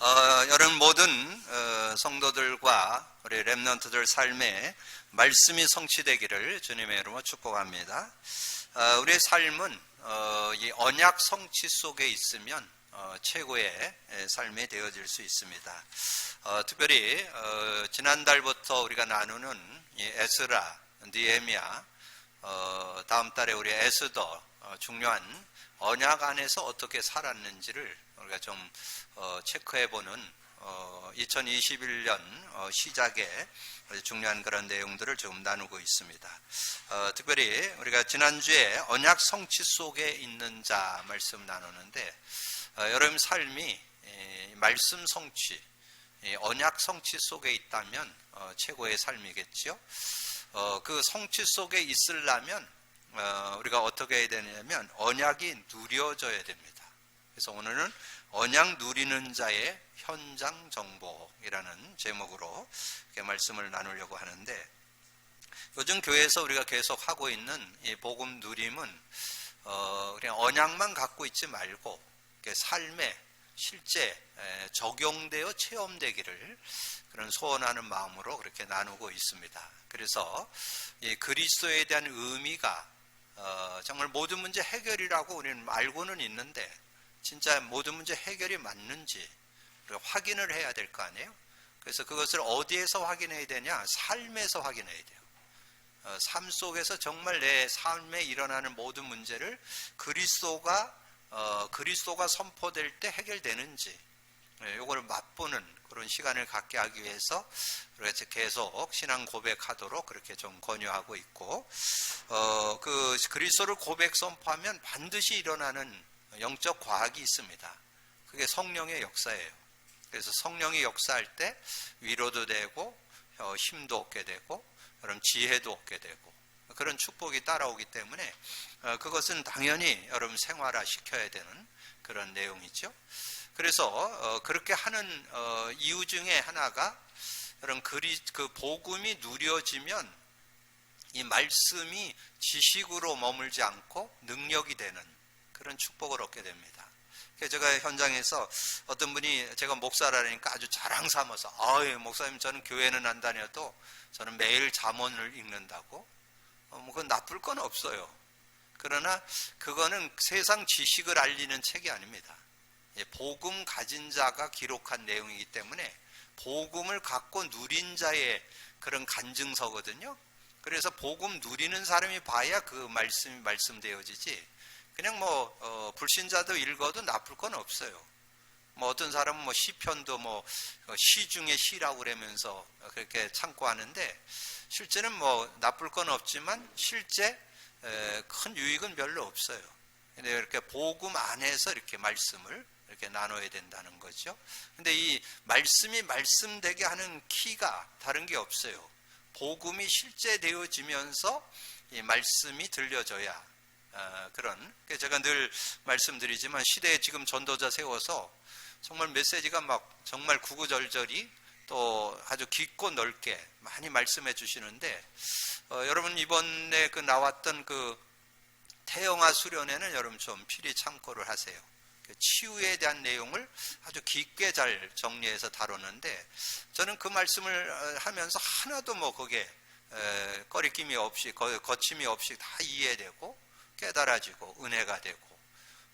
여러분 모든 성도들과 우리 렘넌트들 삶에 말씀이 성취되기를 주님의 이름으로 축복합니다. 우리의 삶은 이 언약 성취 속에 있으면 최고의 삶이 되어질 수 있습니다. 특별히 지난달부터 우리가 나누는 이 에스라, 느헤미야, 다음 달에 우리 에스더, 중요한 언약 안에서 어떻게 살았는지를 우리가 좀 체크해보는 2021년 시작에 중요한 그런 내용들을 좀 나누고 있습니다. 특별히 우리가 지난주에 언약 성취 속에 있는 자 말씀 나누는데, 여러분 삶이 말씀 성취, 언약 성취 속에 있다면 최고의 삶이겠죠. 그 성취 속에 있으려면 우리가 어떻게 해야 되냐면 언약이 누려져야 됩니다. 그래서 오늘은 언약 누리는 자의 현장 정복이라는 제목으로 이렇게 말씀을 나누려고 하는데, 요즘 교회에서 우리가 계속 하고 있는 이 복음 누림은 그냥 언약만 갖고 있지 말고 삶에 실제 적용되어 체험되기를 그런 소원하는 마음으로 그렇게 나누고 있습니다. 그래서 이 그리스도에 대한 의미가 정말 모든 문제 해결이라고 우리는 알고는 있는데, 진짜 모든 문제 해결이 맞는지 확인을 해야 될 거 아니에요? 그래서 그것을 어디에서 확인해야 되냐? 삶에서 확인해야 돼요. 삶 속에서 정말 내 삶에 일어나는 모든 문제를 그리스도가 선포될 때 해결되는지, 이걸 맛보는 그런 시간을 갖게 하기 위해서 우리가 계속 신앙 고백하도록 그렇게 좀 권유하고 있고, 그 그리스도를 고백 선포하면 반드시 일어나는 영적 과학이 있습니다. 그게 성령의 역사예요. 그래서 성령이 역사할 때 위로도 되고 힘도 얻게 되고 여러분 지혜도 얻게 되고 그런 축복이 따라오기 때문에 그것은 당연히 여러분 생활화 시켜야 되는 그런 내용이죠. 그래서 그렇게 하는 이유 중에 하나가 여러분 그 복음이 누려지면 이 말씀이 지식으로 머물지 않고 능력이 되는 그런 축복을 얻게 됩니다. 제가 현장에서 어떤 분이 제가 목사라니까 아주 자랑 삼아서, 목사님 저는 교회는 안 다녀도 저는 매일 잠언을 읽는다고. 그건 나쁠 건 없어요. 그러나 그거는 세상 지식을 알리는 책이 아닙니다. 복음 가진 자가 기록한 내용이기 때문에 복음을 갖고 누린 자의 그런 간증서거든요. 그래서 복음 누리는 사람이 봐야 그 말씀이 말씀되어지지, 그냥 불신자도 읽어도 나쁠 건 없어요. 어떤 사람은 시편도 시 중에 시라고 그러면서 그렇게 참고하는데, 실제는 나쁠 건 없지만 실제 큰 유익은 별로 없어요. 근데 이렇게 복음 안에서 이렇게 말씀을 이렇게 나눠야 된다는 거죠. 근데 이 말씀이 말씀되게 하는 키가 다른 게 없어요. 복음이 실제 되어지면서 이 말씀이 들려져야 그런, 제가 늘 말씀드리지만 시대에 지금 전도자 세워서 정말 메시지가 정말 구구절절히 또 아주 깊고 넓게 많이 말씀해 주시는데, 여러분 이번에 나왔던 태영아 수련회는 여러분 좀 필히 참고를 하세요. 치유에 대한 내용을 아주 깊게 잘 정리해서 다뤘는데, 저는 그 말씀을 하면서 하나도 거기에 꺼리낌이 없이 거침이 없이 다 이해되고 깨달아지고 은혜가 되고,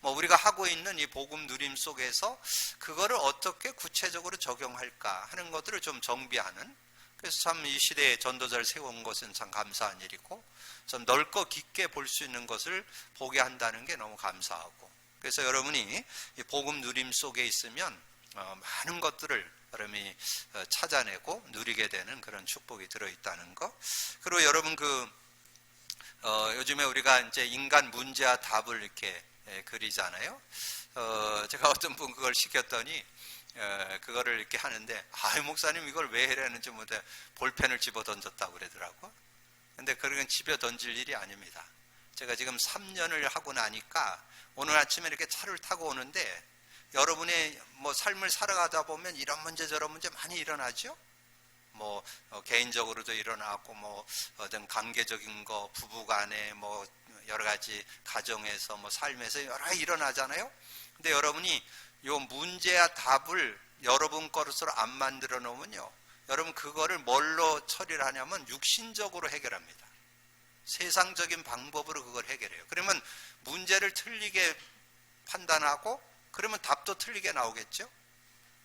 우리가 하고 있는 이 복음 누림 속에서 그거를 어떻게 구체적으로 적용할까 하는 것들을 좀 정비하는, 그래서 참 이 시대에 전도자를 세운 것은 참 감사한 일이고, 좀 넓고 깊게 볼 수 있는 것을 보게 한다는 게 너무 감사하고, 그래서 여러분이 이 복음 누림 속에 있으면 많은 것들을 여러분이 찾아내고 누리게 되는 그런 축복이 들어있다는 거. 그리고 여러분 요즘에 우리가 이제 인간 문제와 답을 이렇게 그리잖아요. 제가 어떤 분 그걸 시켰더니 그거를 이렇게 하는데, 목사님 이걸 왜 해라는지 못해 볼펜을 집어 던졌다고 그러더라고. 근데 그런 집어 던질 일이 아닙니다. 제가 지금 3년을 하고 나니까 오늘 아침에 이렇게 차를 타고 오는데, 여러분의 삶을 살아가다 보면 이런 문제 저런 문제 많이 일어나죠. 개인적으로도 일어나고 어떤 관계적인 거, 부부간에 여러 가지 가정에서 삶에서 여러 가지 일어나잖아요. 근데 여러분이 요 문제와 답을 여러분 것으로 안 만들어 놓으면요, 여러분 그거를 뭘로 처리를 하냐면 육신적으로 해결합니다. 세상적인 방법으로 그걸 해결해요. 그러면 문제를 틀리게 판단하고 그러면 답도 틀리게 나오겠죠.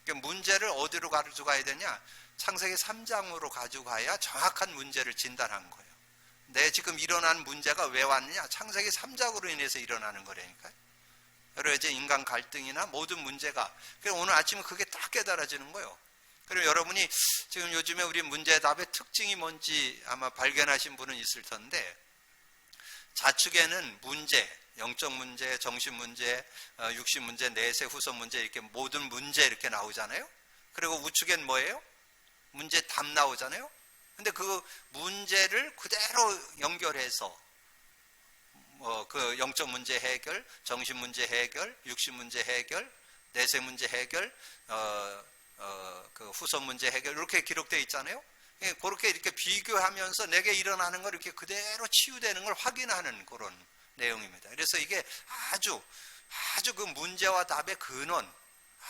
그러니까 문제를 어디로 가져가야 되냐, 창세기 3장으로 가져가야 정확한 문제를 진단한 거예요. 내 지금 일어난 문제가 왜 왔느냐, 창세기 3장으로 인해서 일어나는 거라니까요. 여러 가지 인간 갈등이나 모든 문제가, 그래서 오늘 아침에 그게 딱 깨달아지는 거예요. 그리고 여러분이 지금 요즘에 우리 문제답의 특징이 뭔지 아마 발견하신 분은 있을 텐데, 좌측에는 문제, 영적 문제, 정신 문제, 육신 문제, 내세, 후손 문제, 이렇게 모든 문제 이렇게 나오잖아요. 그리고 우측엔 뭐예요? 문제 답 나오잖아요. 근데 그 문제를 그대로 연결해서 그 영적 문제 해결, 정신 문제 해결, 육신 문제 해결, 내세 문제 해결, 그 후손 문제 해결, 이렇게 기록되어 있잖아요. 그렇게 이렇게 비교하면서 내게 일어나는 걸 이렇게 그대로 치유되는 걸 확인하는 그런 내용입니다. 그래서 이게 아주 그 문제와 답의 근원,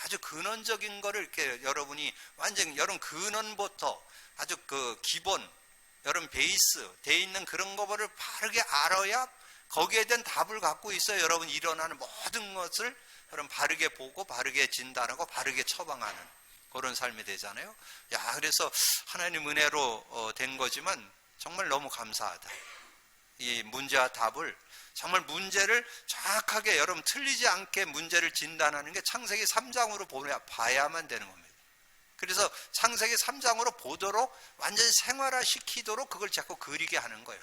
아주 근원적인 거를 이렇게 여러분이 완전 여러분 근원부터 아주 그 기본, 여러분 베이스 돼 있는 그런 거를 바르게 알아야 거기에 대한 답을 갖고 있어요. 여러분 일어나는 모든 것을 여러분 바르게 보고 바르게 진단하고 바르게 처방하는 그런 삶이 되잖아요. 야, 그래서 하나님 은혜로 된 거지만 정말 너무 감사하다. 이 문제와 답을 정말 문제를 정확하게 여러분 틀리지 않게 문제를 진단하는 게 창세기 3장으로 봐야만 되는 겁니다. 그래서 창세기 3장으로 보도록 완전히 생활화시키도록 그걸 자꾸 그리게 하는 거예요.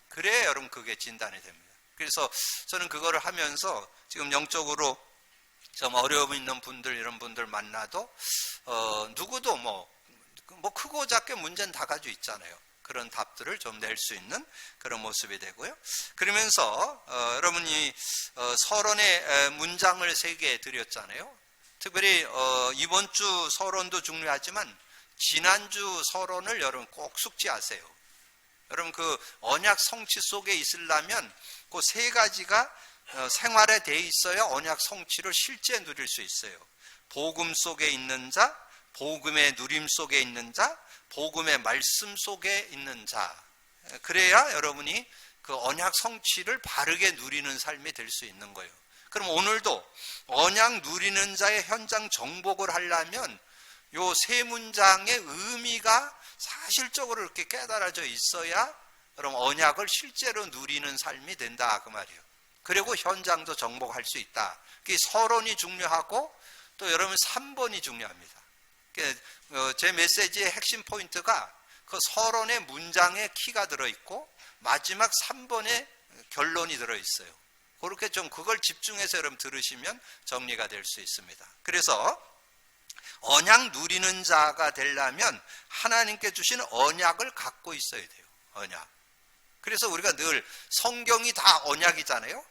그래야 여러분 그게 진단이 됩니다. 그래서 저는 그거를 하면서 지금 영적으로 좀 어려움 있는 분들, 이런 분들 만나도 누구도 뭐 크고 작게 문제는 다 가지고 있잖아요. 그런 답들을 좀 낼 수 있는 그런 모습이 되고요. 그러면서 여러분이 서론의 문장을 3개 드렸잖아요. 특별히 이번 주 서론도 중요하지만 지난주 서론을 여러분 꼭 숙지하세요. 여러분 그 언약 성취 속에 있으려면 그 3가지가 생활에 돼 있어야 언약 성취를 실제 누릴 수 있어요. 복음 속에 있는 자, 복음의 누림 속에 있는 자, 복음의 말씀 속에 있는 자. 그래야 여러분이 그 언약 성취를 바르게 누리는 삶이 될 수 있는 거예요. 그럼 오늘도 언약 누리는 자의 현장 정복을 하려면 요 3문장의 의미가 사실적으로 이렇게 깨달아져 있어야 여러분 언약을 실제로 누리는 삶이 된다 그 말이에요. 그리고 현장도 정복할 수 있다. 서론이 중요하고 또 여러분 3번이 중요합니다. 제 메시지의 핵심 포인트가 그 서론의 문장에 키가 들어있고 마지막 3번에 결론이 들어있어요. 그렇게 좀 그걸 집중해서 여러분 들으시면 정리가 될 수 있습니다. 그래서 언약 누리는 자가 되려면 하나님께 주신 언약을 갖고 있어야 돼요. 언약. 그래서 우리가 늘 성경이 다 언약이잖아요.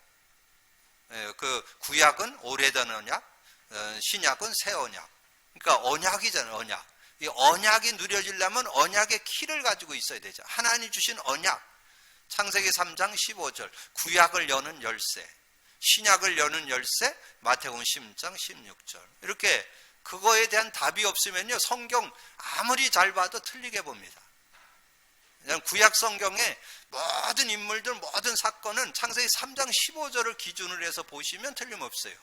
그 구약은 오래된 언약, 신약은 새 언약. 그러니까 언약이잖아요. 언약. 이 언약이 누려지려면 언약의 키를 가지고 있어야 되죠. 하나님 주신 언약. 창세기 3장 15절. 구약을 여는 열쇠, 신약을 여는 열쇠, 마태복음 10장 16절. 이렇게 그거에 대한 답이 없으면요, 성경 아무리 잘 봐도 틀리게 봅니다. 구약 성경의 모든 인물들, 모든 사건은 창세기 3장 15절을 기준으로 해서 보시면 틀림없어요.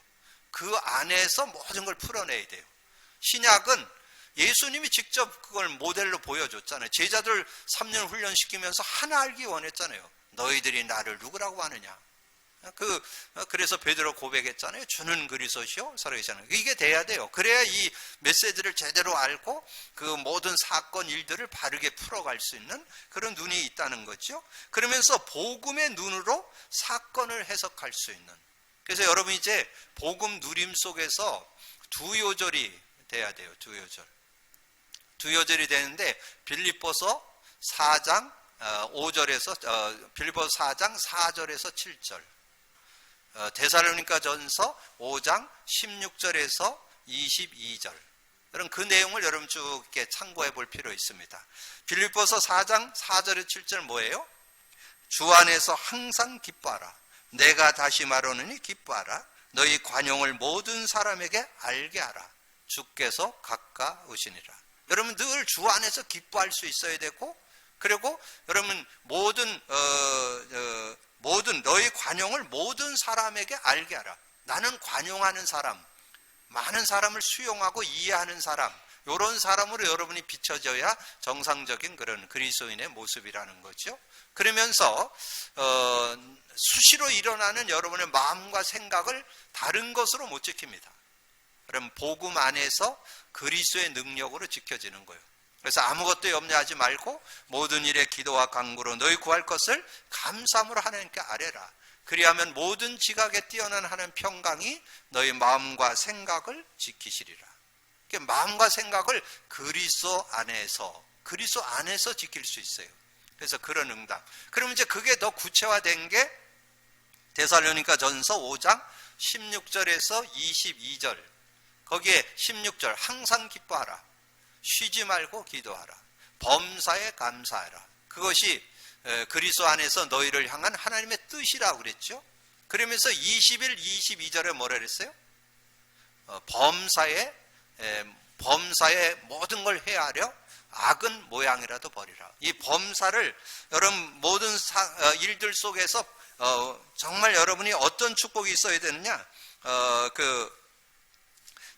그 안에서 모든 걸 풀어내야 돼요. 신약은 예수님이 직접 그걸 모델로 보여줬잖아요. 제자들 3년 훈련시키면서 하나 알기 원했잖아요. 너희들이 나를 누구라고 하느냐. 그래서 베드로 고백했잖아요. 주는 그리스도시요 살아계시는. 이게 돼야 돼요. 그래야 이 메시지를 제대로 알고 그 모든 사건 일들을 바르게 풀어갈 수 있는 그런 눈이 있다는 거죠. 그러면서 복음의 눈으로 사건을 해석할 수 있는. 그래서 여러분 이제 복음 누림 속에서 두 요절이 돼야 돼요. 두 요절이 되는데 빌립보서 4장 5절에서 빌립보서 4장 4절에서 7절, 데살로니가 전서 5장 16절에서 22절. 여러분 그 내용을 여러분 쭉 이렇게 참고해 볼 필요 있습니다. 빌립보서 4장 4절에서 7절 뭐예요? 주 안에서 항상 기뻐하라. 내가 다시 말하노니 기뻐하라. 너희 관용을 모든 사람에게 알게 하라. 주께서 가까우시니라. 여러분 늘 주 안에서 기뻐할 수 있어야 되고, 그리고 여러분 모든 너희 관용을 모든 사람에게 알게 하라. 나는 관용하는 사람, 많은 사람을 수용하고 이해하는 사람, 이런 사람으로 여러분이 비춰져야 정상적인 그런 그리스도인의 모습이라는 거죠. 그러면서 수시로 일어나는 여러분의 마음과 생각을 다른 것으로 못 지킵니다. 그럼 복음 안에서 그리스도의 능력으로 지켜지는 거예요. 그래서 아무것도 염려하지 말고 모든 일에 기도와 간구로 너희 구할 것을 감사함으로 하나님께 아뢰라. 그리하면 모든 지각에 뛰어난 하나님 평강이 너희 마음과 생각을 지키시리라. 마음과 생각을 그리스도 안에서 지킬 수 있어요. 그래서 그런 응답. 그러면 이제 그게 더 구체화된 게 데살로니가 전서 5장 16절에서 22절. 거기에 16절 항상 기뻐하라. 쉬지 말고 기도하라. 범사에 감사하라. 그것이 그리스도 안에서 너희를 향한 하나님의 뜻이라고 그랬죠. 그러면서 21, 22절에 뭐라 그랬어요? 범사에 모든 걸 헤아려 악은 모양이라도 버리라. 이 범사를 여러분 모든 일들 속에서 정말 여러분이 어떤 축복이 있어야 되느냐?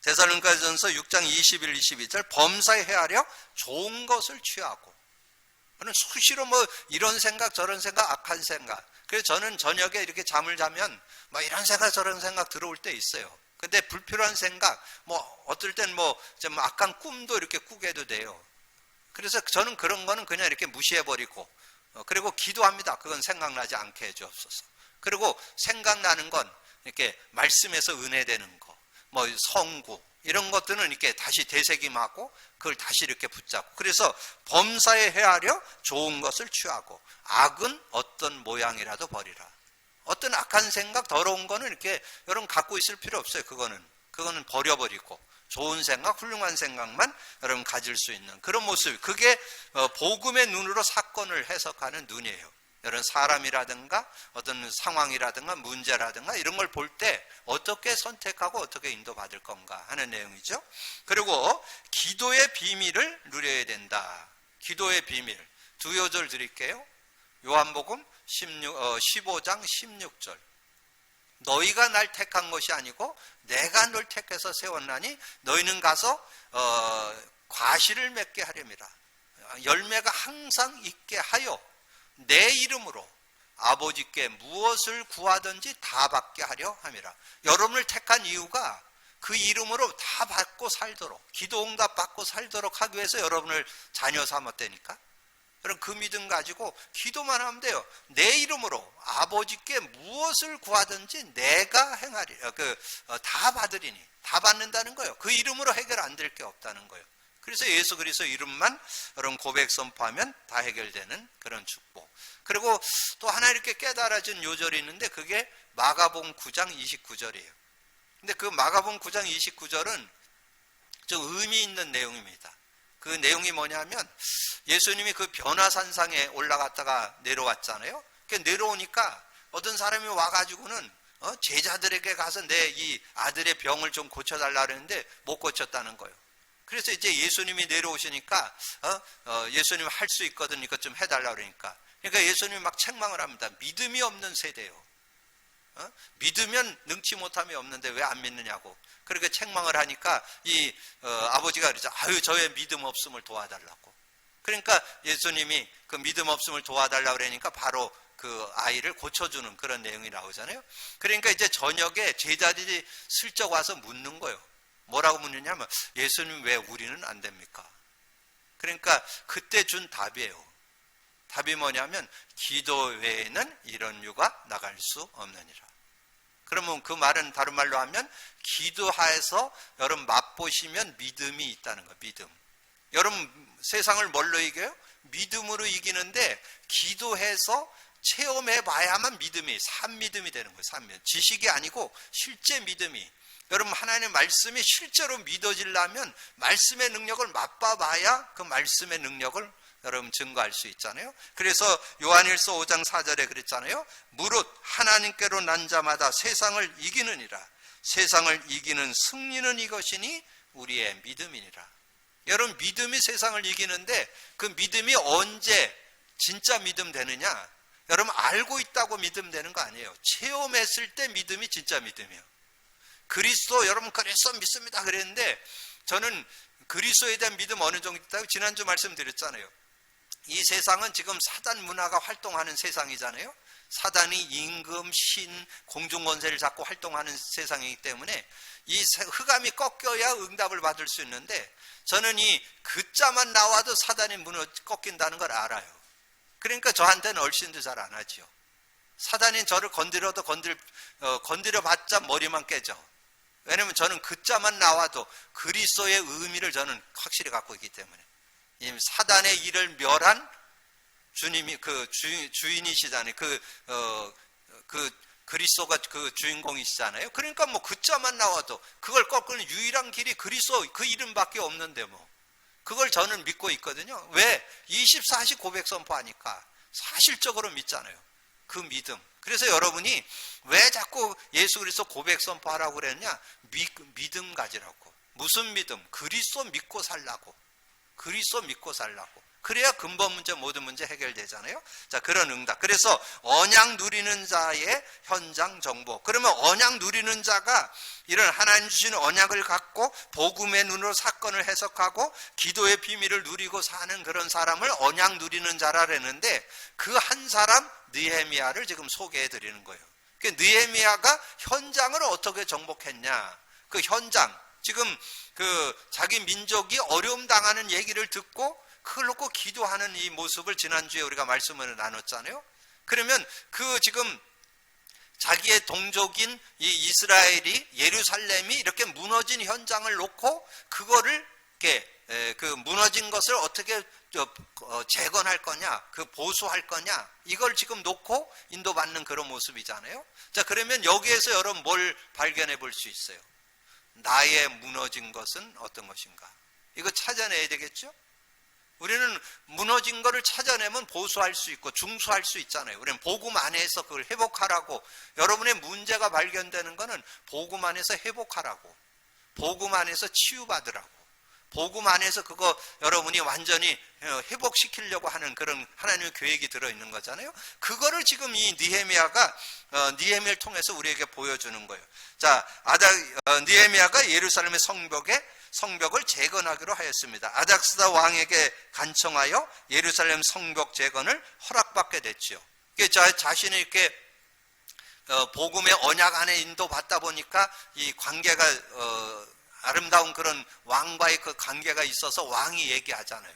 데살로니가전서 6장 21, 22절 범사에 헤아려 좋은 것을 취하고. 저는 수시로 이런 생각 저런 생각 악한 생각. 그래서 저는 저녁에 이렇게 잠을 자면 이런 생각 저런 생각 들어올 때 있어요. 근데 불필요한 생각, 어떨 땐 좀 악한 꿈도 이렇게 꾸게도 돼요. 그래서 저는 그런 거는 그냥 이렇게 무시해버리고, 그리고 기도합니다. 그건 생각나지 않게 해주옵소서. 그리고 생각나는 건 이렇게 말씀에서 은혜되는 거, 성구, 이런 것들은 이렇게 다시 되새김하고, 그걸 다시 이렇게 붙잡고. 그래서 범사에 헤아려 좋은 것을 취하고, 악은 어떤 모양이라도 버리라. 어떤 악한 생각, 더러운 거는 이렇게 여러분 갖고 있을 필요 없어요. 그거는 버려버리고 좋은 생각, 훌륭한 생각만 여러분 가질 수 있는 그런 모습. 그게 복음의 눈으로 사건을 해석하는 눈이에요. 여러분 사람이라든가 어떤 상황이라든가 문제라든가 이런 걸 볼 때 어떻게 선택하고 어떻게 인도받을 건가 하는 내용이죠. 그리고 기도의 비밀을 누려야 된다. 기도의 비밀. 두 요절 드릴게요. 요한복음 15장 16절. 너희가 날 택한 것이 아니고 내가 널 택해서 세웠나니 너희는 가서 과실을 맺게 하렴이라. 열매가 항상 있게 하여 내 이름으로 아버지께 무엇을 구하든지 다 받게 하려 함이라. 여러분을 택한 이유가 그 이름으로 다 받고 살도록, 기도 응답 받고 살도록 하기 위해서 여러분을 자녀 삼았다니까. 그럼 그 믿음 가지고 기도만 하면 돼요. 내 이름으로 아버지께 무엇을 구하든지 내가 행하리. 다 받으리니. 다 받는다는 거예요. 그 이름으로 해결 안 될 게 없다는 거예요. 그래서 예수 그리스도 이름만 여러분 고백 선포하면 다 해결되는 그런 축복. 그리고 또 하나 이렇게 깨달아진 요절이 있는데 그게 마가복음 9장 29절이에요. 근데 그 마가복음 9장 29절은 좀 의미 있는 내용입니다. 그 내용이 뭐냐면 예수님이 그 변화산상에 올라갔다가 내려왔잖아요. 내려오니까 어떤 사람이 와가지고는 제자들에게 가서 내 이 아들의 병을 좀 고쳐달라 그랬는데 못 고쳤다는 거예요. 그래서 이제 예수님이 내려오시니까 예수님 할 수 있거든 이것 좀 해달라 그러니까 예수님이 막 책망을 합니다. 믿음이 없는 세대요. 믿으면 능치 못함이 없는데 왜 안 믿느냐고. 그렇게 책망을 하니까 이 아버지가 그러죠. 아유 저의 믿음 없음을 도와달라고. 그러니까 예수님이 그 믿음 없음을 도와달라고 그러니까 바로 그 아이를 고쳐주는 그런 내용이 나오잖아요. 그러니까 이제 저녁에 제자들이 슬쩍 와서 묻는 거예요. 뭐라고 묻느냐면 예수님 왜 우리는 안 됩니까? 그러니까 그때 준 답이에요. 답이 뭐냐면 기도 외에는 이런 유가 나갈 수 없느니라. 그러면 그 말은 다른 말로 하면 기도하에서 여러분 맛보시면 믿음이 있다는 거예요. 믿음. 여러분 세상을 뭘로 이겨요? 믿음으로 이기는데 기도해서 체험해 봐야만 믿음이 산믿음이 되는 거예요. 산믿음. 지식이 아니고 실제 믿음이. 여러분 하나님의 말씀이 실제로 믿어지려면 말씀의 능력을 맛봐봐야 그 말씀의 능력을 여러분 증거할 수 있잖아요. 그래서 요한일서 5장 4절에 그랬잖아요. 무릇 하나님께로 난 자마다 세상을 이기느니라. 세상을 이기는 승리는 이것이니 우리의 믿음이니라. 여러분, 믿음이 세상을 이기는데 그 믿음이 언제 진짜 믿음 되느냐? 여러분, 알고 있다고 믿음 되는 거 아니에요. 체험했을 때 믿음이 진짜 믿음이에요. 그리스도, 여러분 그리스도 믿습니다 그랬는데, 저는 그리스도에 대한 믿음 어느 정도 있다고 지난주 말씀드렸잖아요. 이 세상은 지금 사단 문화가 활동하는 세상이잖아요. 사단이 임금, 신, 공중권세를 잡고 활동하는 세상이기 때문에 이 흑암이 꺾여야 응답을 받을 수 있는데, 저는 이 글자만 나와도 사단이 꺾인다는 걸 알아요. 그러니까 저한테는 얼씬도 잘 안 하죠. 사단이 저를 건드려도 건드려봤자 머리만 깨져. 왜냐하면 저는 글자만 나와도 그리스도의 의미를 저는 확실히 갖고 있기 때문에. 사단의 일을 멸한 주님이 그 주인이시잖아요. 그 그리스도가 그 주인공이시잖아요. 그러니까 뭐 글자만 나와도 그걸 꺾는 유일한 길이 그리스도 그 이름밖에 없는데 뭐 그걸 저는 믿고 있거든요. 왜? 24시 고백 선포하니까 사실적으로 믿잖아요. 그 믿음. 그래서 여러분이 왜 자꾸 예수 그리스도 고백 선포하라고 그랬냐? 믿음 가지라고. 무슨 믿음? 그리스도 믿고 살라고. 그리스도 믿고 살라고. 그래야 근본 문제, 모든 문제 해결되잖아요. 자, 그런 응답. 그래서 언약 누리는 자의 현장 정보. 그러면 언약 누리는 자가 이런 하나님 주신 언약을 갖고 복음의 눈으로 사건을 해석하고 기도의 비밀을 누리고 사는 그런 사람을 언약 누리는 자라 그랬는데, 그 한 사람 느헤미야를 지금 소개해 드리는 거예요. 그 느헤미야가 현장을 어떻게 정복했냐? 그 현장, 지금 그 자기 민족이 어려움 당하는 얘기를 듣고 그걸 놓고 기도하는 이 모습을 지난주에 우리가 말씀을 나눴잖아요. 그러면 그 지금 자기의 동족인 이 이스라엘이, 예루살렘이 이렇게 무너진 현장을 놓고 그거를 이렇게 그 무너진 것을 어떻게 재건할 거냐, 그 보수할 거냐, 이걸 지금 놓고 인도받는 그런 모습이잖아요. 자, 그러면 여기에서 여러분 뭘 발견해 볼 수 있어요? 나의 무너진 것은 어떤 것인가? 이거 찾아내야 되겠죠? 우리는 무너진 거를 찾아내면 보수할 수 있고 중수할 수 있잖아요. 우리는 복음 안에서 그걸 회복하라고. 여러분의 문제가 발견되는 거는 복음 안에서 회복하라고. 복음 안에서 치유받으라고. 복음 안에서 그거 여러분이 완전히 회복시키려고 하는 그런 하나님의 계획이 들어있는 거잖아요. 그거를 지금 이 느헤미야를 통해서 우리에게 보여주는 거예요. 자, 느헤미야가 예루살렘의 성벽을 재건하기로 하였습니다. 아닥스다 왕에게 간청하여 예루살렘 성벽 재건을 허락받게 됐죠. 자신이 이렇게 복음의 언약 안에 인도받다 보니까 이 관계가 아름다운 그런 왕과의 그 관계가 있어서 왕이 얘기하잖아요.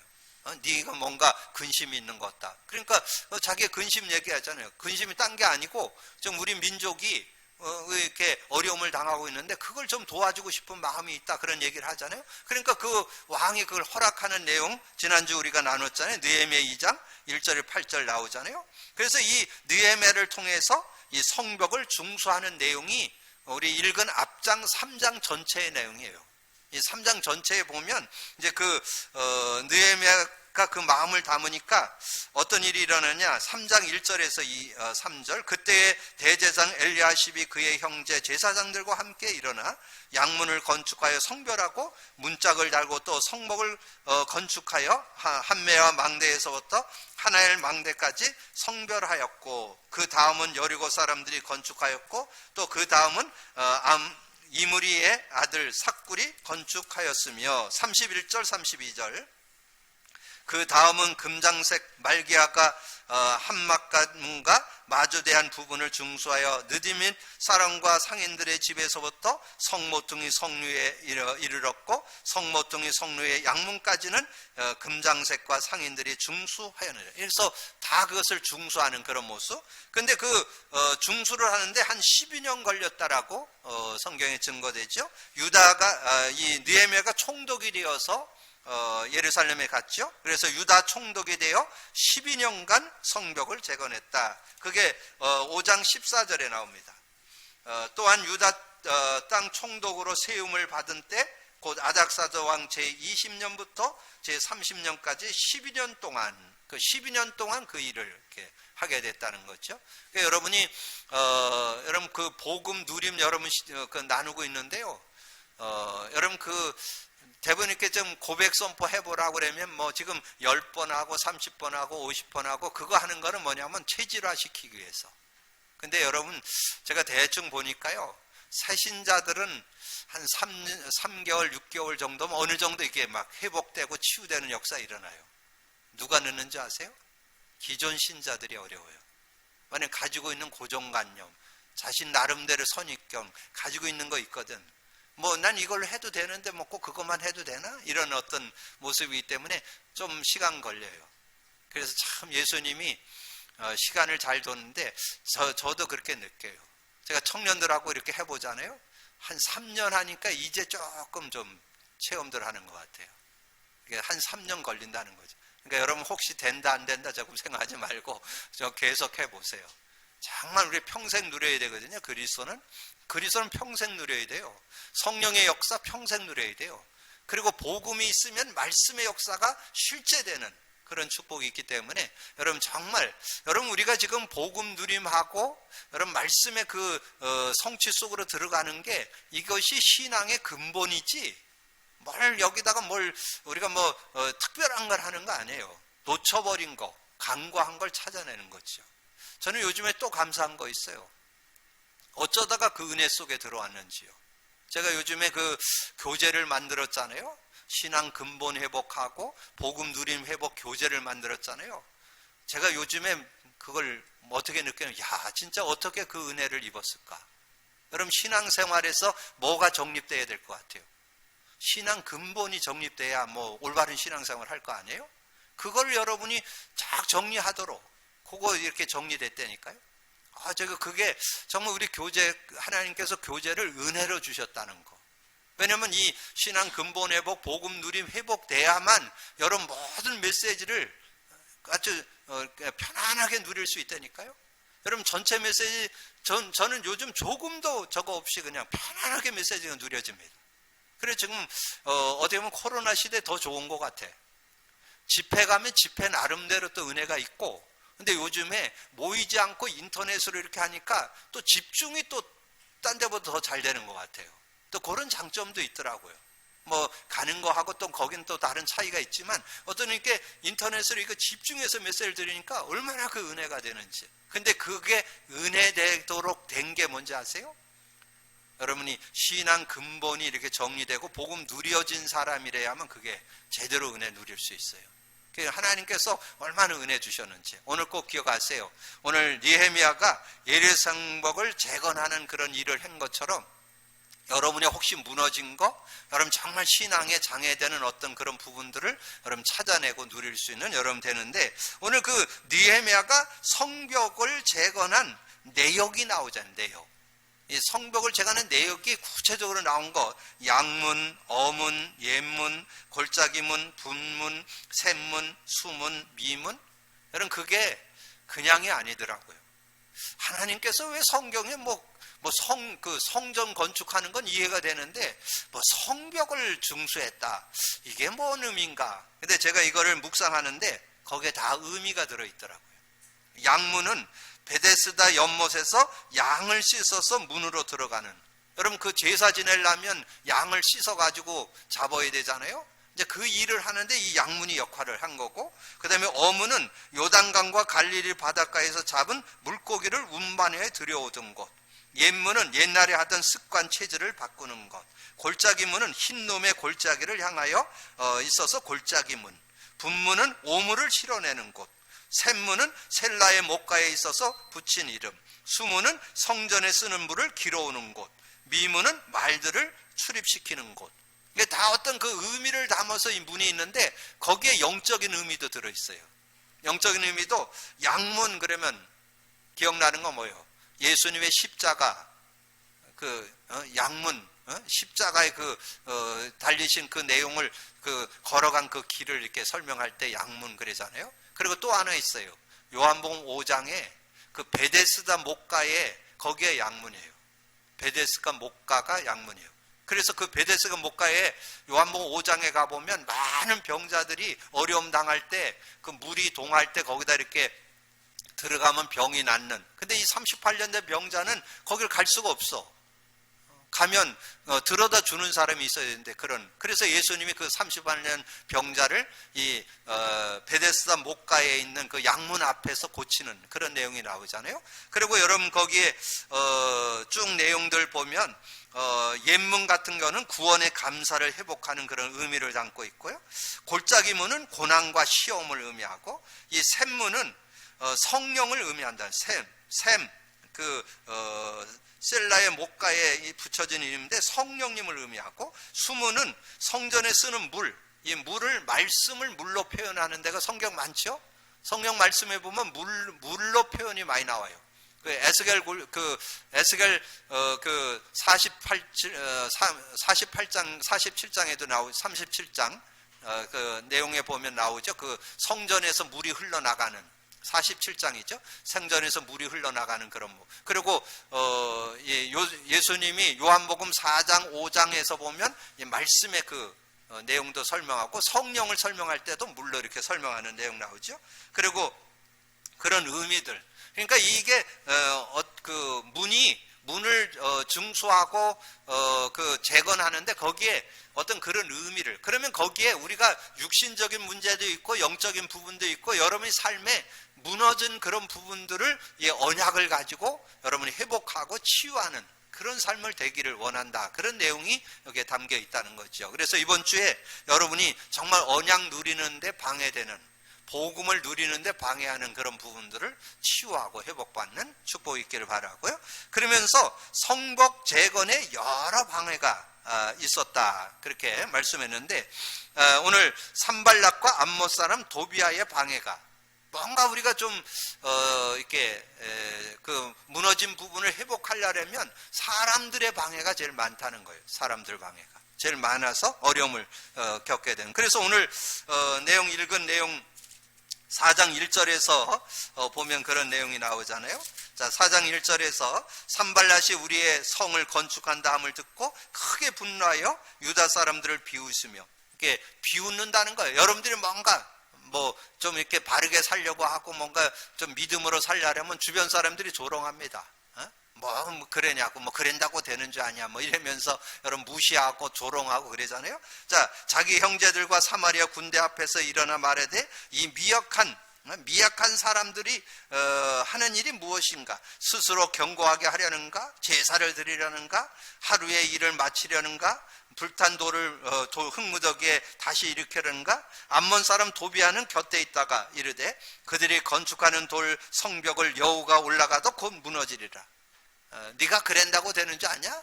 네가 뭔가 근심이 있는 것 같다. 그러니까 자기의 근심 얘기하잖아요. 근심이 딴 게 아니고 좀 우리 민족이 이렇게 어려움을 당하고 있는데 그걸 좀 도와주고 싶은 마음이 있다, 그런 얘기를 하잖아요. 그러니까 그 왕이 그걸 허락하는 내용 지난주 우리가 나눴잖아요. 느헤미야 2장 1절 8절 나오잖아요. 그래서 이 느헤미야를 통해서 이 성벽을 중수하는 내용이 우리 읽은 앞장 3장 전체의 내용이에요. 이 3장 전체에 보면 이제 느헤미야가 그 마음을 담으니까 어떤 일이 일어나냐? 3장 1절에서 3절. 그때의 대제사장 엘리야십이 그의 형제 제사장들과 함께 일어나 양문을 건축하여 성별하고 문짝을 달고 또 성목을 건축하여 한매와 망대에서부터 하나엘 망대까지 성별하였고, 그 다음은 여리고 사람들이 건축하였고, 또 그 다음은 이므리의 아들 삭굴이 건축하였으며, 31절 32절. 그 다음은 금장색 말기아가 한막가문과 마주대한 부분을 중수하여 느디 및 사람과 상인들의 집에서부터 성모퉁이 성류에 이르렀고, 성모퉁이 성류의 양문까지는 금장색과 상인들이 중수하였느니라. 그래서 다 그것을 중수하는 그런 모습. 근데 중수를 하는데 한 12년 걸렸다라고 성경에 증거되죠. 유다가 이 느헤미야가 총독이 되어서 예루살렘에 갔죠. 그래서 유다 총독이 되어 12년간 성벽을 재건했다. 그게 5장 14절에 나옵니다. 또한 유다 땅 총독으로 세움을 받은 때 곧 아닥사드 왕 제20년부터 제30년까지 12년 동안 그 12년 동안 그 일을 이렇게 하게 됐다는 거죠. 그러니까 여러분이 여러분 그 복음 누림 여러분 나누고 있는데요. 여러분 대부분 이렇게 좀 고백 선포 해보라고 그러면 뭐 지금 10번 하고 30번 하고 50번 하고 그거 하는 거는 뭐냐면 체질화 시키기 위해서. 근데 여러분, 제가 대충 보니까요, 새신자들은 한 3개월, 6개월 정도면 어느 정도 이게 막 회복되고 치유되는 역사 일어나요. 누가 늦는지 아세요? 기존 신자들이 어려워요. 만약 가지고 있는 고정관념, 자신 나름대로 선입견 가지고 있는 거 있거든. 뭐 난 이걸로 해도 되는데 뭐 꼭 그것만 해도 되나? 이런 어떤 모습이기 때문에 좀 시간 걸려요. 그래서 참 예수님이 시간을 잘 뒀는데 저도 그렇게 느껴요. 제가 청년들하고 이렇게 해보잖아요. 한 3년 하니까 이제 조금 좀 체험들 하는 것 같아요. 이게 한 3년 걸린다는 거죠. 그러니까 여러분 혹시 된다 안 된다 조금 생각하지 말고 저 계속 해보세요. 정말 우리 평생 누려야 되거든요. 그리스도는 평생 누려야 돼요. 성령의 역사 평생 누려야 돼요. 그리고 복음이 있으면 말씀의 역사가 실제되는 그런 축복이 있기 때문에 여러분 정말 여러분 우리가 지금 복음 누림하고 여러분 말씀의 그 성취 속으로 들어가는 게 이것이 신앙의 근본이지 뭘 여기다가 뭘 우리가 뭐 특별한 걸 하는 거 아니에요. 놓쳐버린 거, 간과한 걸 찾아내는 거죠. 저는 요즘에 또 감사한 거 있어요. 어쩌다가 그 은혜 속에 들어왔는지요. 제가 요즘에 그 교재를 만들었잖아요. 신앙 근본 회복하고 복음 누림 회복 교재를 만들었잖아요. 제가 요즘에 그걸 어떻게 느끼냐면 야 진짜 어떻게 그 은혜를 입었을까. 여러분 신앙생활에서 뭐가 정립돼야 될 것 같아요. 신앙 근본이 정립돼야 뭐 올바른 신앙생활 할 거 아니에요? 그걸 여러분이 쫙 정리하도록 그거 이렇게 정리됐다니까요. 제가 그게 정말 우리 교재 하나님께서 교재를 은혜로 주셨다는 거. 왜냐하면 이 신앙 근본 회복, 복음 누림 회복돼야만 여러분 모든 메시지를 아주 편안하게 누릴 수 있다니까요. 여러분 전체 메시지 저는 요즘 조금도 저거 없이 그냥 편안하게 메시지가 누려집니다. 그래서 지금 어떻게 보면 코로나 시대에 더 좋은 것 같아. 집회 가면 집회 나름대로 또 은혜가 있고 근데 요즘에 모이지 않고 인터넷으로 이렇게 하니까 또 집중이 또 딴 데보다 더 잘 되는 것 같아요. 또 그런 장점도 있더라고요. 뭐 가는 거하고 또 거긴 또 다른 차이가 있지만 어떤 이렇게 인터넷으로 이거 집중해서 메시지를 드리니까 얼마나 그 은혜가 되는지. 근데 그게 은혜 되도록 된 게 뭔지 아세요? 여러분이 신앙 근본이 이렇게 정리되고 복음 누려진 사람이래야만 그게 제대로 은혜 누릴 수 있어요. 하나님께서 얼마나 은혜 주셨는지 오늘 꼭 기억하세요. 오늘 느헤미야가 예루살렘을 재건하는 그런 일을 한 것처럼 여러분이 혹시 무너진 거, 여러분 정말 신앙에 장애되는 어떤 그런 부분들을 여러분 찾아내고 누릴 수 있는 여러분 되는데 오늘 그 느헤미야가 성벽을 재건한 내역이 나오잖아요. 내역. 이 성벽을 재건한 내역이 구체적으로 나온 거 양문, 어문, 옛문, 골짜기문, 분문, 샘문, 수문, 미문 여러분 그게 그냥이 아니더라고요. 하나님께서 왜 성경에 성전 건축하는 건 이해가 되는데 성벽을 중수했다. 이게 뭔 의미인가? 근데 제가 이거를 묵상하는데 거기에 다 의미가 들어있더라고요. 양문은 베데스다 연못에서 양을 씻어서 문으로 들어가는 여러분 그 제사 지내려면 양을 씻어가지고 잡아야 되잖아요. 이제 그 일을 하는데 이 양문이 역할을 한 거고 그 다음에 어문은 요단강과 갈릴리 바닷가에서 잡은 물고기를 운반해 들여오던 곳 옛문은 옛날에 하던 습관 체질을 바꾸는 것 골짜기문은 흰놈의 골짜기를 향하여 있어서 골짜기문 분문은 오물을 실어내는 곳 샘문은 셀라의 목가에 있어서 붙인 이름 수문은 성전에 쓰는 물을 길어오는 곳 미문은 말들을 출입시키는 곳 이게 다 어떤 그 의미를 담아서 이 문이 있는데 거기에 영적인 의미도 들어있어요. 영적인 의미도 양문 그러면 기억나는 거 뭐예요? 예수님의 십자가 양문 십자가에 달리신 그 내용을 걸어간 그 길을 이렇게 설명할 때 양문 그러잖아요. 그리고 또 하나 있어요. 요한복음 5장에 그 베데스다 목가에 거기에 양문이에요. 베데스다 목가가 양문이에요. 그래서 그 베데스다 목가에 요한복음 5장에 가보면 많은 병자들이 어려움 당할 때 그 물이 동할 때 거기다 이렇게 들어가면 병이 낫는. 근데 이 38년 된 병자는 거기를 갈 수가 없어. 가면 들어다 주는 사람이 있어야 되는데 그래서 예수님이 그 30년 병자를 이 베데스다 목가에 있는 그 양문 앞에서 고치는 그런 내용이 나오잖아요. 그리고 여러분 거기에 쭉 내용들 보면 옛문 같은 거는 구원의 감사를 회복하는 그런 의미를 담고 있고요. 골짜기문은 고난과 시험을 의미하고, 이 샘문은 성령을 의미한다. 셀라의 목가에 붙여진 이름인데 성령님을 의미하고, 수문은 성전에 쓰는 물, 이 물을 말씀을 물로 표현하는 데가 성경 많죠? 성경 말씀에 보면 물로 표현이 많이 나와요. 에스겔 47장에도 나오고 37장 그 내용에 보면 나오죠. 그 성전에서 물이 흘러나가는 47장이죠. 생전에서 물이 흘러나가는 그런 뭐. 그리고 예수님이 요한복음 4장 5장에서 보면 이 말씀의 그 내용도 설명하고, 성령을 설명할 때도 물로 이렇게 설명하는 내용 나오죠. 그리고 그런 의미들, 그러니까 이게 그 문을 증수하고 그 재건하는데 거기에 어떤 그런 의미를, 그러면 거기에 우리가 육신적인 문제도 있고 영적인 부분도 있고 여러분의 삶에 무너진 그런 부분들을 이 언약을 가지고 여러분이 회복하고 치유하는 그런 삶을 되기를 원한다. 그런 내용이 여기에 담겨 있다는 거죠. 그래서 이번 주에 여러분이 정말 언약 누리는데 방해되는, 복음을 누리는데 방해하는 그런 부분들을 치유하고 회복받는 축복이 있기를 바라고요. 그러면서 성벽 재건에 여러 방해가 있었다, 그렇게 말씀했는데, 오늘 산발락과 암못 사람 도비아의 방해가, 뭔가 우리가 좀 이렇게 그 무너진 부분을 회복하려면 사람들의 방해가 제일 많다는 거예요. 사람들 방해가 제일 많아서 어려움을 겪게 되는. 그래서 오늘 읽은 내용 4장 1절에서 보면 그런 내용이 나오잖아요. 자, 4장 1절에서 산발랏이 우리의 성을 건축한다 함을 듣고 크게 분노하여 유다 사람들을 비웃으며, 이게 비웃는다는 거예요. 여러분들이 뭔가 뭐 좀 이렇게 바르게 살려고 하고 뭔가 좀 믿음으로 살려면 주변 사람들이 조롱합니다. 뭐 그러냐고, 뭐 그런다고 되는 줄 아냐, 뭐 이러면서 여러분 무시하고 조롱하고 그러잖아요. 자, 자기 형제들과 사마리아 군대 앞에서 일어나 말하되 이 미약한 사람들이 하는 일이 무엇인가? 스스로 견고하게 하려는가? 제사를 드리려는가? 하루의 일을 마치려는가? 불탄 돌을 흙무더기에 다시 일으키려는가? 암몬 사람 도비아는 곁에 있다가 이르되 그들이 건축하는 돌 성벽을 여우가 올라가도 곧 무너지리라. 네가 그런다고 되는 줄 아냐?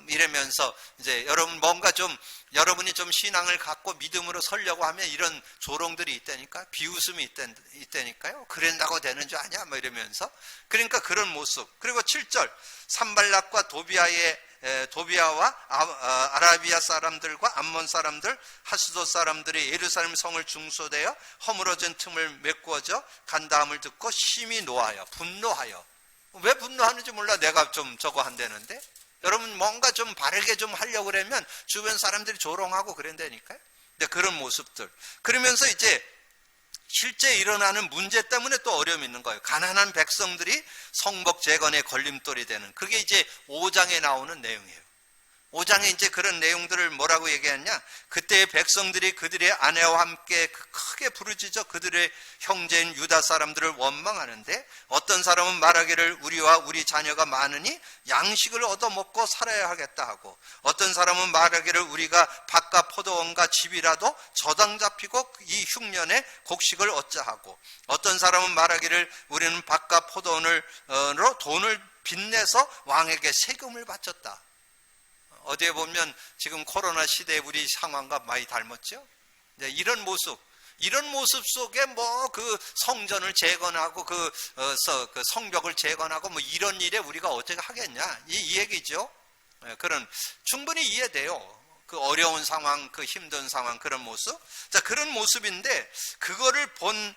이러면서 이제 여러분이 좀 신앙을 갖고 믿음으로 서려고 하면 이런 조롱들이 있다니까, 비웃음이 있다니까요. 그런다고 되는 줄 아냐? 이러면서. 그러니까 그런 모습. 그리고 7절 산발락과 도비아와 아라비아 사람들과 암몬 사람들, 하스도 사람들이 예루살렘 성을 중소되어 허물어진 틈을 메꾸어져 간다함을 듣고 심히 노하여, 분노하여. 왜 분노하는지 몰라. 내가 좀 저거 한다는데. 여러분 뭔가 좀 바르게 좀 하려고 그러면 주변 사람들이 조롱하고 그런다니까요. 근데 그런 모습들. 그러면서 이제 실제 일어나는 문제 때문에 또 어려움이 있는 거예요. 가난한 백성들이 성벽 재건에 걸림돌이 되는, 그게 이제 5장에 나오는 내용이에요. 5장에 이제 그런 내용들을 뭐라고 얘기했냐? 그때의 백성들이 그들의 아내와 함께 크게 부르짖어 그들의 형제인 유다 사람들을 원망하는데, 어떤 사람은 말하기를 우리와 우리 자녀가 많으니 양식을 얻어먹고 살아야 하겠다 하고, 어떤 사람은 말하기를 우리가 밭과 포도원과 집이라도 저당 잡히고 이 흉년에 곡식을 얻자 하고, 어떤 사람은 말하기를 우리는 밭과 포도원으로 돈을 빚내서 왕에게 세금을 바쳤다. 어디에 보면 지금 코로나 시대의 우리 상황과 많이 닮았죠? 이런 모습 속에 그 성전을 재건하고 그 성벽을 재건하고 이런 일에 우리가 어떻게 하겠냐, 이 얘기죠. 그런 충분히 이해돼요. 그 어려운 상황, 그 힘든 상황, 그런 모습. 자, 그런 모습인데 그거를 본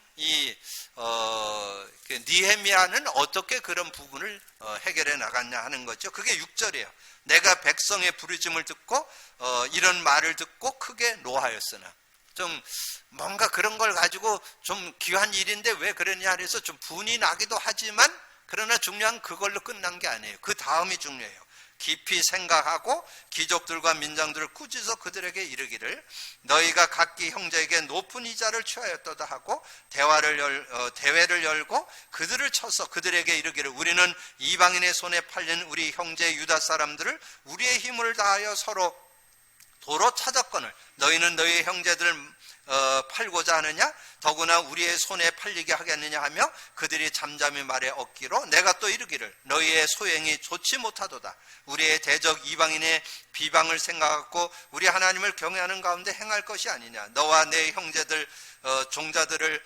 느헤미야는 어떻게 그런 부분을 해결해 나갔냐 하는 거죠. 그게 6절이에요. 내가 백성의 부르짐을 듣고 이런 말을 듣고 크게 노하였으나. 좀 뭔가 그런 걸 가지고 좀 귀한 일인데 왜 그러냐 그래서 좀 분이 나기도 하지만, 그러나 중요한 그걸로 끝난 게 아니에요. 그 다음이 중요해요. 깊이 생각하고 귀족들과 민장들을 꾸짖어 그들에게 이르기를 너희가 각기 형제에게 높은 이자를 취하였도다 하고 대회를 열고 그들을 쳐서 그들에게 이르기를 우리는 이방인의 손에 팔린 우리 형제 유다 사람들을 우리의 힘을 다하여 서로 도로 찾았거늘 너희는 너희의 형제들을 팔고자 하느냐 더구나 우리의 손에 팔리게 하겠느냐 하며 그들이 잠잠히 말해 얻기로 내가 또 이르기를 너희의 소행이 좋지 못하도다 우리의 대적 이방인의 비방을 생각하고 우리 하나님을 경외하는 가운데 행할 것이 아니냐 너와 내 형제들 종자들을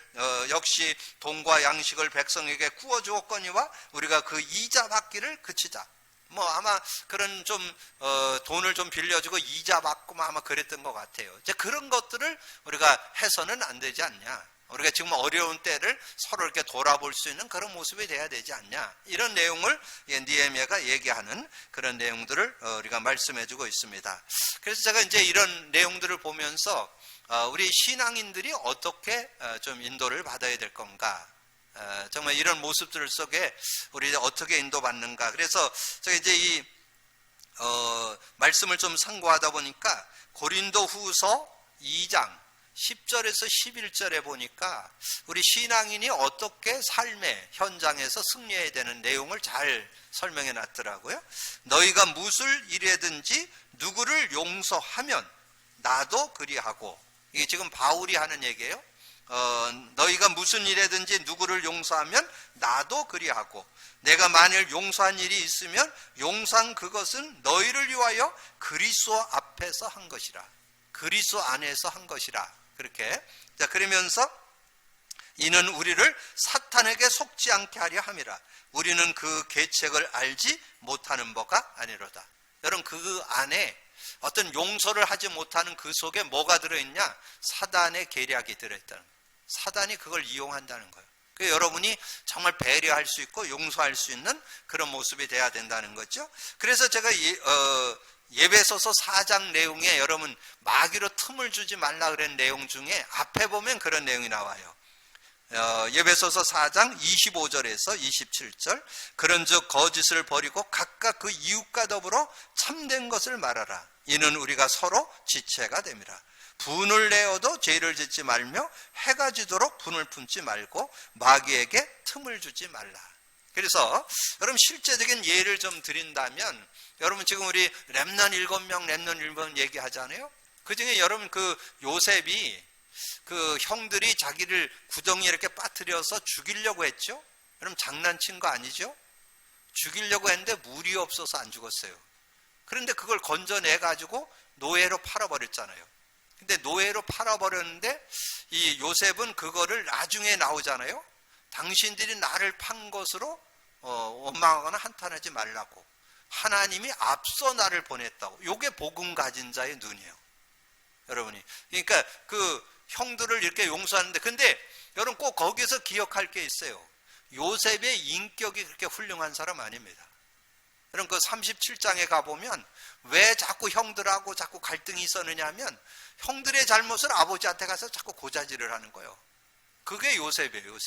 역시 돈과 양식을 백성에게 구워주었거니와 우리가 그 이자 받기를 그치자 아마 그런 좀 돈을 좀 빌려주고 이자 받고 아마 그랬던 것 같아요. 이제 그런 것들을 우리가 해서는 안 되지 않냐. 우리가 지금 어려운 때를 서로 이렇게 돌아볼 수 있는 그런 모습이 돼야 되지 않냐. 이런 내용을 느헤미야가 얘기하는 그런 내용들을 우리가 말씀해주고 있습니다. 그래서 제가 이제 이런 내용들을 보면서 우리 신앙인들이 어떻게 좀 인도를 받아야 될 건가. 정말 이런 모습들 속에 우리 어떻게 인도받는가. 그래서 제가 이제 이 말씀을 좀 상고하다 보니까 고린도 후서 2장 10절에서 11절에 보니까 우리 신앙인이 어떻게 삶의 현장에서 승리해야 되는 내용을 잘 설명해 놨더라고요. 너희가 무슨 일이든지 누구를 용서하면 나도 그리하고, 이게 지금 바울이 하는 얘기예요. 너희가 무슨 일이든지 누구를 용서하면 나도 그리하고 내가 만일 용서한 일이 있으면 용서한 그것은 너희를 위하여 그리스도 앞에서 한 것이라 그리스도 안에서 한 것이라 그렇게. 자, 그러면서 이는 우리를 사탄에게 속지 않게 하려 함이라 우리는 그 계책을 알지 못하는 바가 아니로다. 여러분 그 안에 어떤 용서를 하지 못하는 그 속에 뭐가 들어있냐? 사단의 계략이 들어있다는 거예요. 사단이 그걸 이용한다는 거예요. 그래서 여러분이 정말 배려할 수 있고 용서할 수 있는 그런 모습이 돼야 된다는 거죠. 그래서 제가 예배소서 4장 내용에 여러분 마귀로 틈을 주지 말라 그런 내용 중에 앞에 보면 그런 내용이 나와요. 예배소서 4장 25절에서 27절 그런즉 거짓을 버리고 각각 그 이웃과 더불어 참된 것을 말하라. 이는 우리가 서로 지체가 됨이라. 분을 내어도 죄를 짓지 말며 해가 지도록 분을 품지 말고 마귀에게 틈을 주지 말라. 그래서 여러분 실제적인 예를 좀 드린다면 여러분 지금 우리 렘넌트 7명 얘기하잖아요. 그중에 여러분 그 요셉이 그 형들이 자기를 구덩이에 이렇게 빠뜨려서 죽이려고 했죠. 여러분 장난친 거 아니죠? 죽이려고 했는데 물이 없어서 안 죽었어요. 그런데 그걸 건져내 가지고 노예로 팔아버렸잖아요. 근데 노예로 팔아버렸는데 이 요셉은 그거를 나중에 나오잖아요. 당신들이 나를 판 것으로 원망하거나 한탄하지 말라고 하나님이 앞서 나를 보냈다고. 요게 복음 가진 자의 눈이에요, 여러분이. 그러니까 그 형들을 이렇게 용서하는데, 근데 여러분 꼭 거기서 기억할 게 있어요. 요셉의 인격이 그렇게 훌륭한 사람 아닙니다. 여러분 그 37장에 가보면 왜 자꾸 형들하고 자꾸 갈등이 있었느냐 하면 형들의 잘못을 아버지한테 가서 자꾸 고자질을 하는 거예요. 그게 요셉이에요.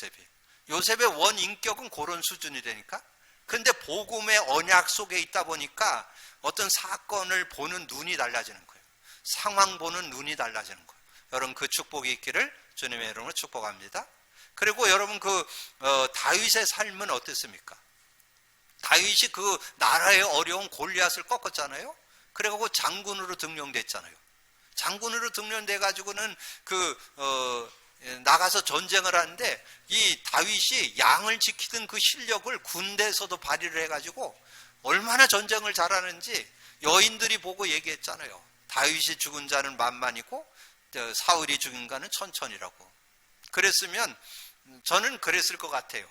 요셉의 원 인격은 그런 수준이 되니까. 근데 복음의 언약 속에 있다 보니까 어떤 사건을 보는 눈이 달라지는 거예요. 상황 보는 눈이 달라지는 거예요. 여러분 그 축복이 있기를 주님의 이름으로 축복합니다. 그리고 여러분 그 다윗의 삶은 어땠습니까? 다윗이 그 나라의 어려운 골리앗을 꺾었잖아요. 그래가지고 장군으로 등용됐잖아요. 장군으로 등용돼 가지고는 나가서 전쟁을 하는데 이 다윗이 양을 지키던 그 실력을 군대에서도 발휘를 해가지고 얼마나 전쟁을 잘하는지 여인들이 보고 얘기했잖아요. 다윗이 죽은 자는 만만이고 사울이 죽은 자는 천천이라고. 그랬으면 저는 그랬을 것 같아요.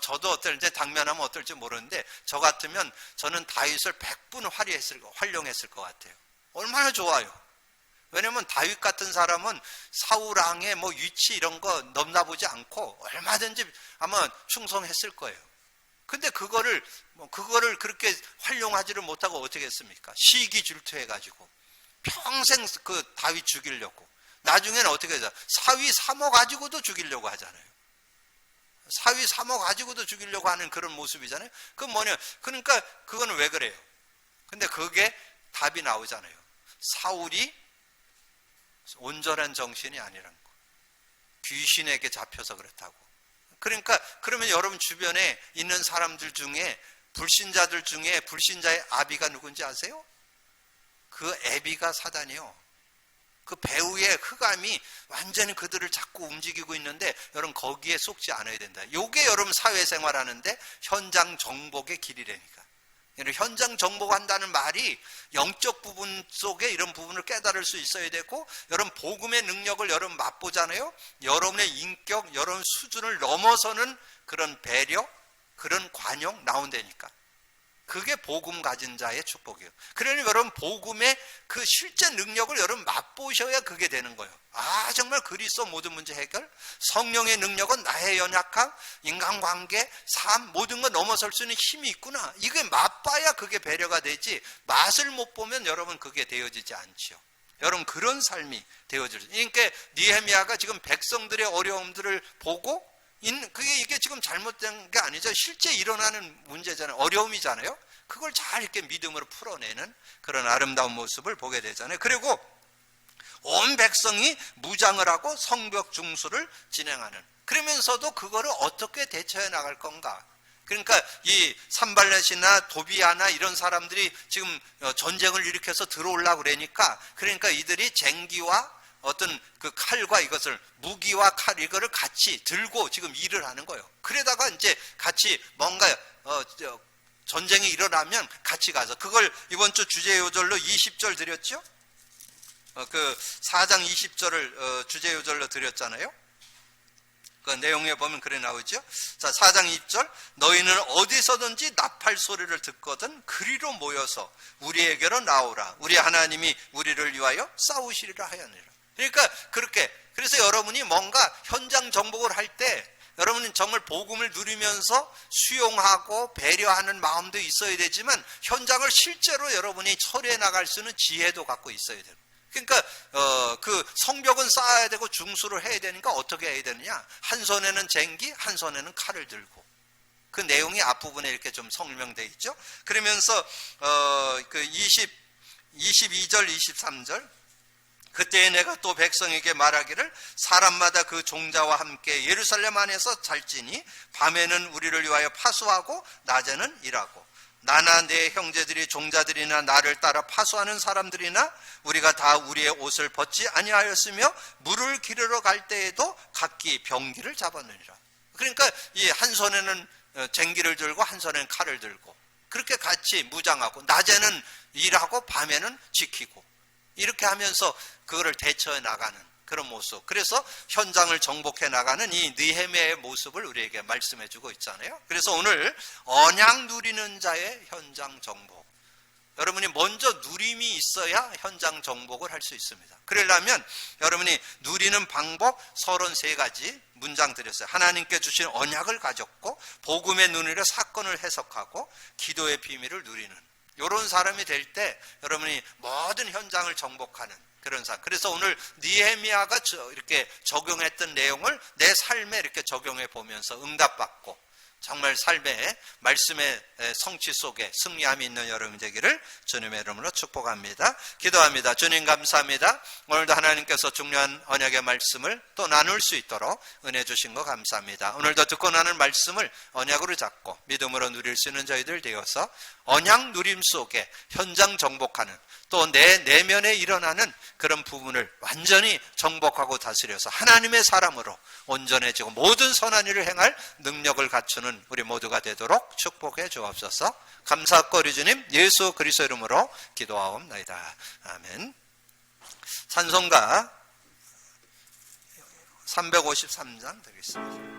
저도 어떨지 당면하면 어떨지 모르는데 저 같으면 저는 다윗을 100분 활용했을 것 같아요. 얼마나 좋아요. 왜냐면 다윗 같은 사람은 사울 왕의 위치 이런 거 넘나보지 않고 얼마든지 아마 충성했을 거예요. 근데 그거를 그렇게 활용하지를 못하고 어떻게 했습니까? 시기 질투해가지고 평생 그 다윗 죽이려고. 나중에는 어떻게 하죠? 사위 삼어 가지고도 죽이려고 하잖아요. 사위 삼어 가지고도 죽이려고 하는 그런 모습이잖아요. 그건 뭐냐? 그러니까 그거는 왜 그래요? 근데 그게 답이 나오잖아요. 사울이 온전한 정신이 아니라는 거. 귀신에게 잡혀서 그렇다고. 그러니까 그러면 여러분 주변에 있는 사람들 중에 불신자들 중에 불신자의 아비가 누군지 아세요? 그 애비가 사단이요. 그 배후의 흑암이 완전히 그들을 자꾸 움직이고 있는데 여러분 거기에 속지 않아야 된다. 요게 여러분 사회생활하는데 현장 정복의 길이라니까. 현장 정복한다는 말이 영적 부분 속에 이런 부분을 깨달을 수 있어야 되고, 여러분 복음의 능력을 여러분 맛보잖아요. 여러분의 인격, 여러분 수준을 넘어서는 그런 배려, 그런 관용 나온다니까. 그게 복음 가진 자의 축복이에요. 그러니 여러분 복음의 그 실제 능력을 여러분 맛보셔야 그게 되는 거예요. 아, 정말 그리스도 모든 문제 해결, 성령의 능력은 나의 연약함, 인간관계, 삶 모든 거 넘어설 수 있는 힘이 있구나. 이게 맛봐야 그게 배려가 되지, 맛을 못 보면 여러분 그게 되어지지 않지요. 여러분 그런 삶이 되어질. 그러니까 느헤미야가 지금 백성들의 어려움들을 보고 그게 이게 지금 잘못된 게 아니죠. 실제 일어나는 문제잖아요. 어려움이잖아요. 그걸 잘 이렇게 믿음으로 풀어내는 그런 아름다운 모습을 보게 되잖아요. 그리고 온 백성이 무장을 하고 성벽 중수를 진행하는. 그러면서도 그거를 어떻게 대처해 나갈 건가. 그러니까 이 산발렛이나 도비아나 이런 사람들이 지금 전쟁을 일으켜서 들어오려고 그러니까, 그러니까 이들이 쟁기와 어떤 그 칼과 이것을, 무기와 칼 이거를 같이 들고 지금 일을 하는 거예요. 그러다가 이제 같이 뭔가 전쟁이 일어나면 같이 가서, 그걸 이번 주 주제 요절로 20절 드렸죠. 그 4장 20절을 주제 요절로 드렸잖아요. 그 내용에 보면 그래 나오죠. 자, 4장 20절, 너희는 어디서든지 나팔 소리를 듣거든 그리로 모여서 우리에게로 나오라. 우리 하나님이 우리를 위하여 싸우시리라 하였느니라. 그러니까 그렇게, 그래서 여러분이 뭔가 현장 정복을 할 때 여러분은 정말 복음을 누리면서 수용하고 배려하는 마음도 있어야 되지만, 현장을 실제로 여러분이 처리해 나갈 수 있는 지혜도 갖고 있어야 돼요. 그러니까 그 성벽은 쌓아야 되고 중수를 해야 되니까 어떻게 해야 되느냐, 한 손에는 쟁기, 한 손에는 칼을 들고. 그 내용이 앞부분에 이렇게 좀 설명되어 있죠. 그러면서 그 22절 23절, 그때에 내가 또 백성에게 말하기를 사람마다 그 종자와 함께 예루살렘 안에서 잘지니 밤에는 우리를 위하여 파수하고 낮에는 일하고, 나나 내 형제들이 종자들이나 나를 따라 파수하는 사람들이나 우리가 다 우리의 옷을 벗지 아니하였으며 물을 기르러 갈 때에도 각기 병기를 잡았느니라. 그러니까 이 한 손에는 쟁기를 들고 한 손에는 칼을 들고 그렇게 같이 무장하고, 낮에는 일하고 밤에는 지키고, 이렇게 하면서 그거를 대처해 나가는 그런 모습. 그래서 현장을 정복해 나가는 이 느헤미야의 모습을 우리에게 말씀해 주고 있잖아요. 그래서 오늘 언약 누리는 자의 현장 정복. 여러분이 먼저 누림이 있어야 현장 정복을 할 수 있습니다. 그러려면 여러분이 누리는 방법 33가지 문장 드렸어요. 하나님께 주신 언약을 가졌고, 복음의 눈으로 사건을 해석하고, 기도의 비밀을 누리는 이런 사람이 될 때 여러분이 모든 현장을 정복하는 그런 사람. 그래서 오늘 느헤미야가 이렇게 적용했던 내용을 내 삶에 이렇게 적용해 보면서 응답받고 정말 삶의 말씀의 성취 속에 승리함이 있는 여러분 되기를 주님의 이름으로 축복합니다. 기도합니다. 주님 감사합니다. 오늘도 하나님께서 중요한 언약의 말씀을 또 나눌 수 있도록 은혜 주신 거 감사합니다. 오늘도 듣고 나는 말씀을 언약으로 잡고 믿음으로 누릴 수 있는 저희들 되어서 언약 누림 속에 현장 정복하는, 또 내 내면에 일어나는 그런 부분을 완전히 정복하고 다스려서 하나님의 사람으로 온전해지고 모든 선한 일을 행할 능력을 갖추는 우리 모두가 되도록 축복해 주옵소서. 감사하고 우리 주님 예수 그리스도 이름으로 기도하옵나이다. 아멘. 찬송가 353장 드리겠습니다.